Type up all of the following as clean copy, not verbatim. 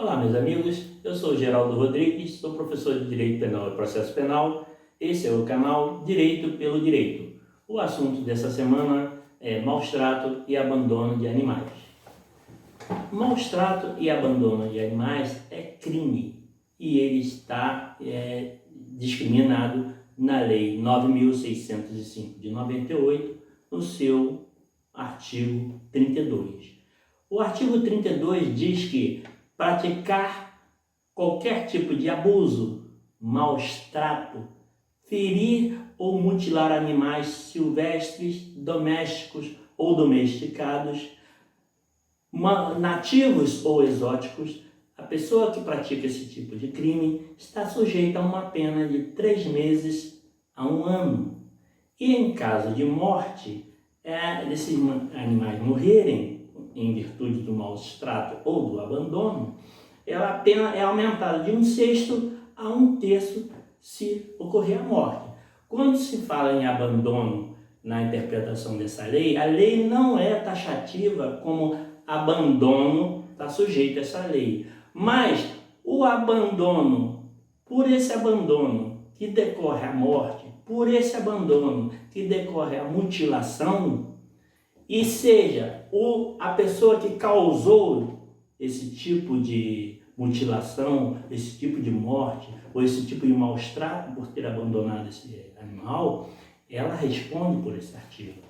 Olá, meus amigos, eu sou Geraldo Rodrigues, sou professor de Direito Penal e Processo Penal. Esse é o canal Direito pelo Direito. O assunto dessa semana é maus-trato e abandono de animais. Maus-trato e abandono de animais é crime e ele está discriminado na Lei 9.605 de 98, no seu artigo 32. O artigo 32 diz que praticar qualquer tipo de abuso, maus-trato, ferir ou mutilar animais silvestres, domésticos ou domesticados, nativos ou exóticos, a pessoa que pratica esse tipo de crime está sujeita a uma pena de 3 meses a 1 ano. E em caso de morte, desses animais morrerem em virtude do maus-trato ou do abandono, a pena é aumentada de 1/6 a 1/3 se ocorrer a morte. Quando se fala em abandono na interpretação dessa lei, a lei não é taxativa como abandono está sujeito a essa lei. Mas o abandono, por esse abandono que decorre a morte, por esse abandono que decorre a mutilação, e seja a pessoa que causou esse tipo de mutilação, esse tipo de morte, ou esse tipo de maus-trato por ter abandonado esse animal, ela responde por esse artigo.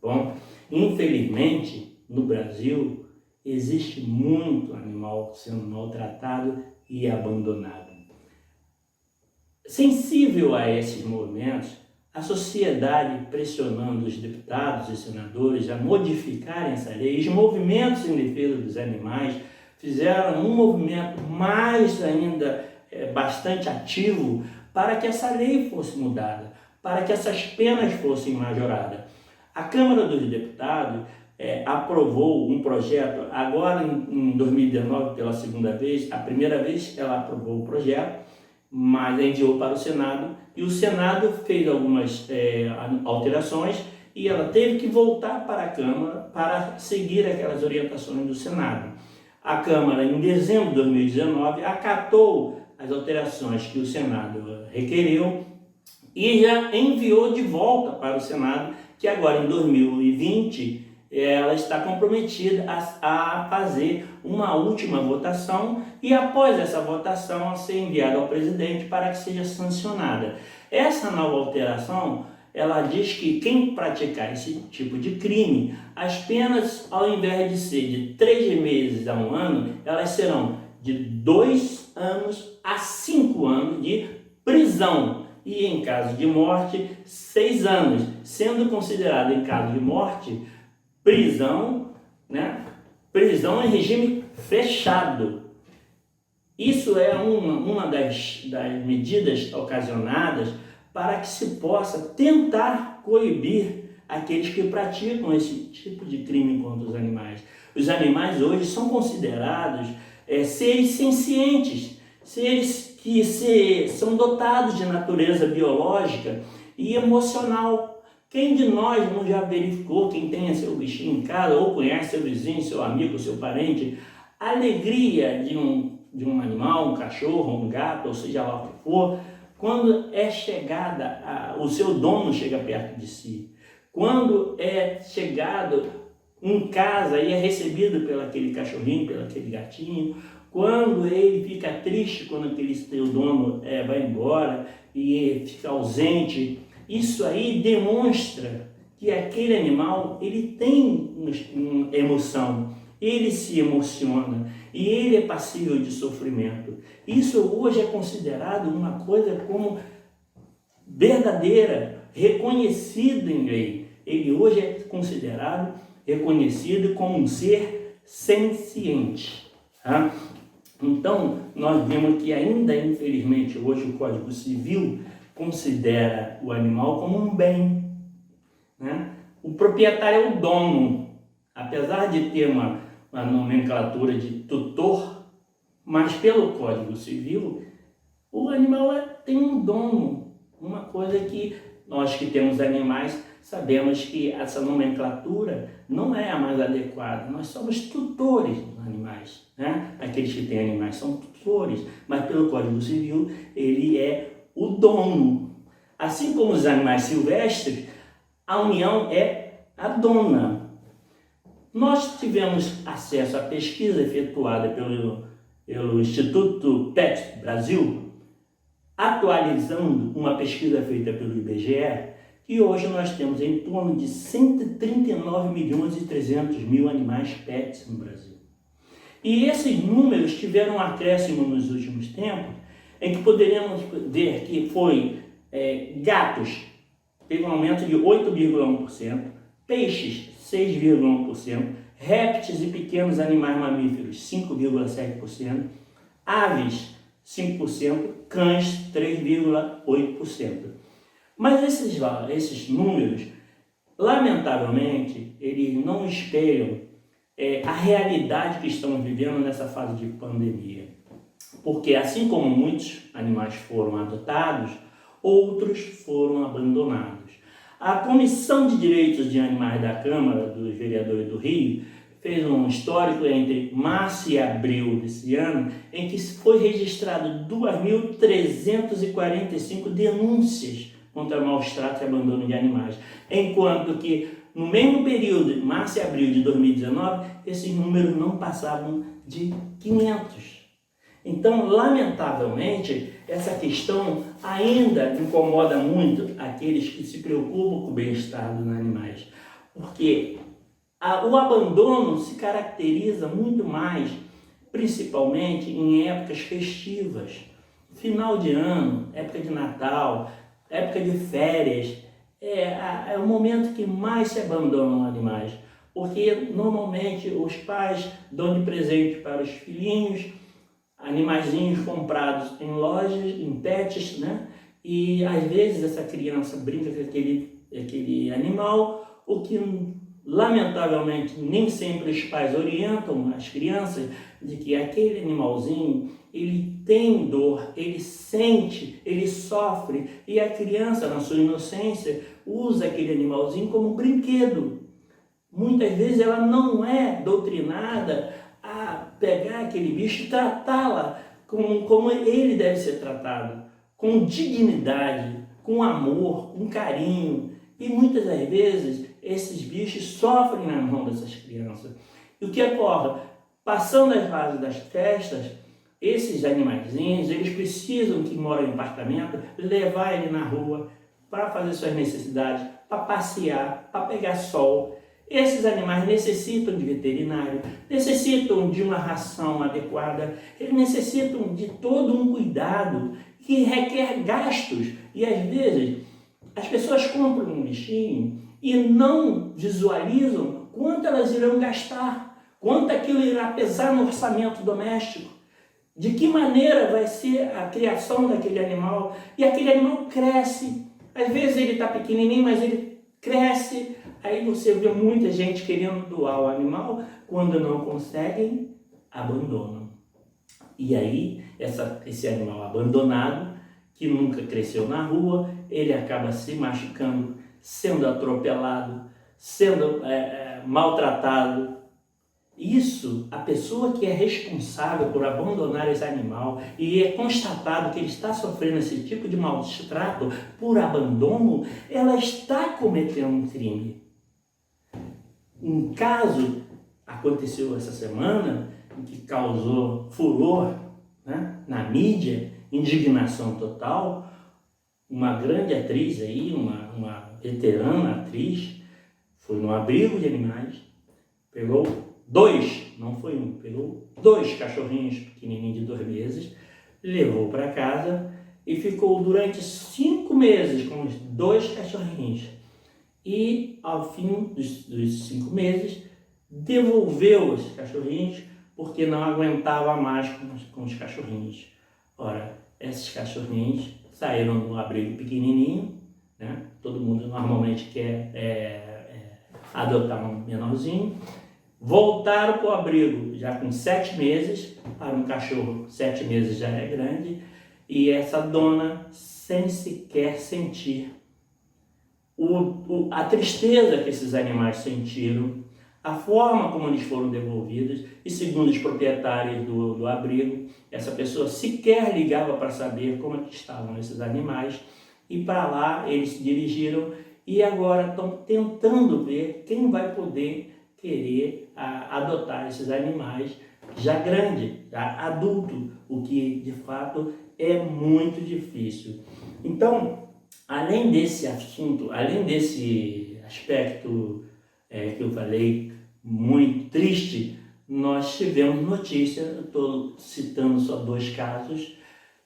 Bom, infelizmente, no Brasil, existe muito animal sendo maltratado e abandonado. Sensível a esses movimentos, a sociedade pressionando os deputados e senadores a modificarem essa lei, os movimentos em defesa dos animais fizeram um movimento mais ainda bastante ativo para que essa lei fosse mudada, para que essas penas fossem majoradas. A Câmara dos Deputados aprovou um projeto, agora em 2019 pela segunda vez, a primeira vez ela aprovou o projeto, mas enviou para o Senado, e o Senado fez algumas alterações e ela teve que voltar para a Câmara para seguir aquelas orientações do Senado. A Câmara, em dezembro de 2019, acatou as alterações que o Senado requeriu e já enviou de volta para o Senado, que agora em 2020 ela está comprometida a fazer uma última votação e após essa votação a ser enviada ao presidente para que seja sancionada. Essa nova alteração, ela diz que quem praticar esse tipo de crime, as penas, ao invés de ser de 3 meses a 1 ano, elas serão de 2 anos a 5 anos de prisão. E em caso de morte, 6 anos, sendo considerado em caso de morte, prisão em regime fechado. Isso é uma das medidas ocasionadas para que se possa tentar coibir aqueles que praticam esse tipo de crime contra os animais. Os animais hoje são considerados seres sencientes, seres que são dotados de natureza biológica e emocional. Quem de nós não já verificou, quem tem seu bichinho em casa, ou conhece seu vizinho, seu amigo, seu parente, a alegria de um animal, um cachorro, um gato, ou seja lá o que for, quando é chegada, o seu dono chega perto de si, quando é chegado em casa e é recebido pelo aquele cachorrinho, pelo aquele gatinho, quando ele fica triste quando aquele seu dono vai embora e fica ausente, isso aí demonstra que aquele animal ele tem uma emoção, ele se emociona e ele é passível de sofrimento. Isso hoje é considerado uma coisa como verdadeira, reconhecida em lei. Ele hoje é considerado, reconhecido como um ser senciente. Tá? Então, nós vemos que ainda, infelizmente, hoje o Código Civil considera o animal como um bem, né? O proprietário é o dono, apesar de ter uma nomenclatura de tutor, mas pelo Código Civil, o animal tem um dono, uma coisa que nós que temos animais sabemos que essa nomenclatura não é a mais adequada. Nós somos tutores dos animais, né? Aqueles que têm animais são tutores, mas pelo Código Civil ele é o dono. Assim como os animais silvestres, a União é a dona. Nós tivemos acesso à pesquisa efetuada pelo Instituto PET Brasil, atualizando uma pesquisa feita pelo IBGE, que hoje nós temos em torno de 139.300.000 animais PETs no Brasil. E esses números tiveram um acréscimo nos últimos tempos, em que poderíamos ver que foi gatos, teve um aumento de 8,1%, peixes, 6,1%, répteis e pequenos animais mamíferos, 5,7%, aves, 5%, cães, 3,8%. Mas esses números, lamentavelmente, eles não espelham a realidade que estamos vivendo nessa fase de pandemia. Porque assim como muitos animais foram adotados, outros foram abandonados. A Comissão de Direitos de Animais da Câmara dos Vereadores do Rio fez um histórico entre março e abril desse ano, em que foi registrado 2.345 denúncias contra maus tratos e abandono de animais, enquanto que no mesmo período, março e abril de 2019, esses números não passavam de 500. Então, lamentavelmente, essa questão ainda incomoda muito aqueles que se preocupam com o bem-estar dos animais, porque o abandono se caracteriza muito mais, principalmente em épocas festivas, final de ano, época de Natal, época de férias, é o momento que mais se abandonam animais, porque normalmente os pais dão de presente para os filhinhos animaizinhos comprados em lojas, em pets, né? E às vezes essa criança brinca com aquele animal, o que lamentavelmente nem sempre os pais orientam as crianças de que aquele animalzinho ele tem dor, ele sente, ele sofre, e a criança, na sua inocência, usa aquele animalzinho como um brinquedo. Muitas vezes ela não é doutrinada a pegar aquele bicho e tratá-la como ele deve ser tratado, com dignidade, com amor, com carinho. E muitas das vezes esses bichos sofrem na mão dessas crianças. E o que ocorre? Passando as fases das festas, esses animaizinhos, eles precisam, que moram em apartamento, levar ele na rua para fazer suas necessidades, para passear, para pegar sol. Esses animais necessitam de veterinário, necessitam de uma ração adequada, eles necessitam de todo um cuidado que requer gastos. E às vezes as pessoas compram um bichinho e não visualizam quanto elas irão gastar, quanto aquilo irá pesar no orçamento doméstico. De que maneira vai ser a criação daquele animal, e aquele animal cresce. Às vezes ele está pequenininho, mas ele cresce. Aí você vê muita gente querendo doar o animal, quando não conseguem, abandonam. E aí esse animal abandonado, que nunca cresceu na rua, ele acaba se machucando, sendo atropelado, sendo maltratado. Isso, a pessoa que é responsável por abandonar esse animal e é constatado que ele está sofrendo esse tipo de maltrato por abandono, ela está cometendo um crime. Um caso aconteceu essa semana, que causou furor, né, na mídia, indignação total. Uma grande atriz aí, uma veterana atriz, foi num abrigo de animais, pegou pegou dois cachorrinhos pequenininhos de 2 meses, levou para casa e ficou durante 5 meses com os 2 cachorrinhos. E ao fim dos 5 meses, devolveu os cachorrinhos porque não aguentava mais com os cachorrinhos. Ora, esses cachorrinhos saíram de um abrigo pequenininho, né? Todo mundo normalmente quer adotar um menorzinho. Voltaram para o abrigo já com 7 meses, para um cachorro 7 meses já é grande, e essa dona sem sequer sentir a tristeza que esses animais sentiram, a forma como eles foram devolvidos, e segundo os proprietários do abrigo, essa pessoa sequer ligava para saber como é que estavam esses animais, e para lá eles se dirigiram e agora estão tentando ver quem vai poder querer adotar esses animais já grande, já adulto, o que de fato é muito difícil. Então, além desse assunto, além desse aspecto que eu falei, muito triste, nós tivemos notícia, eu estou citando só 2 casos,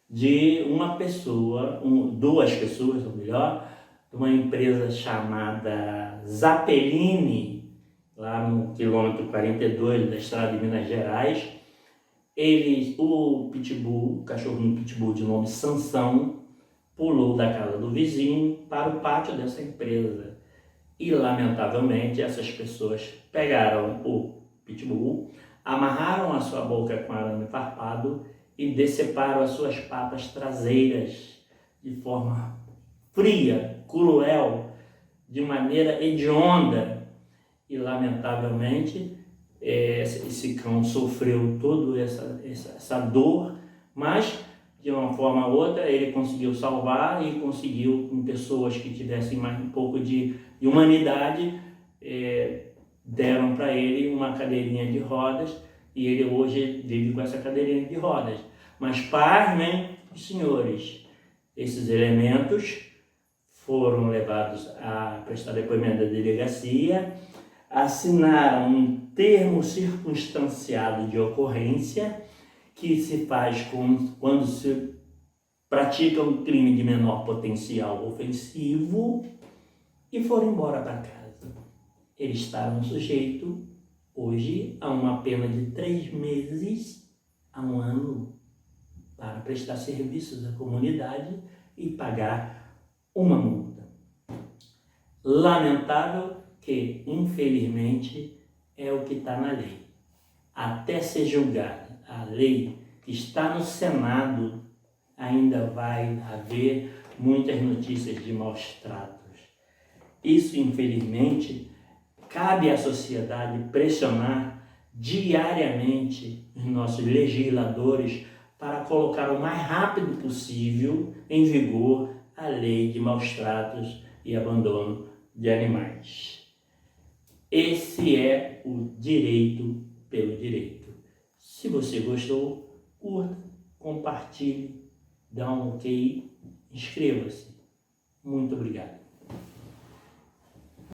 de uma pessoa, 2 pessoas, ou melhor, de uma empresa chamada Zappellini, lá no quilômetro 42 da estrada de Minas Gerais. O pitbull, o cachorrinho pitbull de nome Sansão, pulou da casa do vizinho para o pátio dessa empresa. E, lamentavelmente, essas pessoas pegaram o pitbull, amarraram a sua boca com arame farpado e deceparam as suas patas traseiras de forma fria, cruel, de maneira hedionda. E, lamentavelmente, esse cão sofreu toda essa dor, mas de uma forma ou outra ele conseguiu salvar e conseguiu, com pessoas que tivessem mais um pouco de humanidade, deram para ele uma cadeirinha de rodas e ele hoje vive com essa cadeirinha de rodas. Mas pasmem, senhores, esses elementos foram levados a prestar depoimento da delegacia, assinaram um termo circunstanciado de ocorrência, que se faz quando se pratica um crime de menor potencial ofensivo, e foram embora para casa. Eles estavam sujeitos, hoje, a uma pena de 3 meses a 1 ano para prestar serviços à comunidade e pagar uma multa. Lamentável que, infelizmente, é o que está na lei. Até ser julgada a lei que está no Senado, ainda vai haver muitas notícias de maus tratos. Isso, infelizmente, cabe à sociedade pressionar diariamente os nossos legisladores para colocar o mais rápido possível em vigor a lei de maus tratos e abandono de animais. Esse é o direito pelo direito. Se você gostou, curta, compartilhe, dá um ok, inscreva-se. Muito obrigado.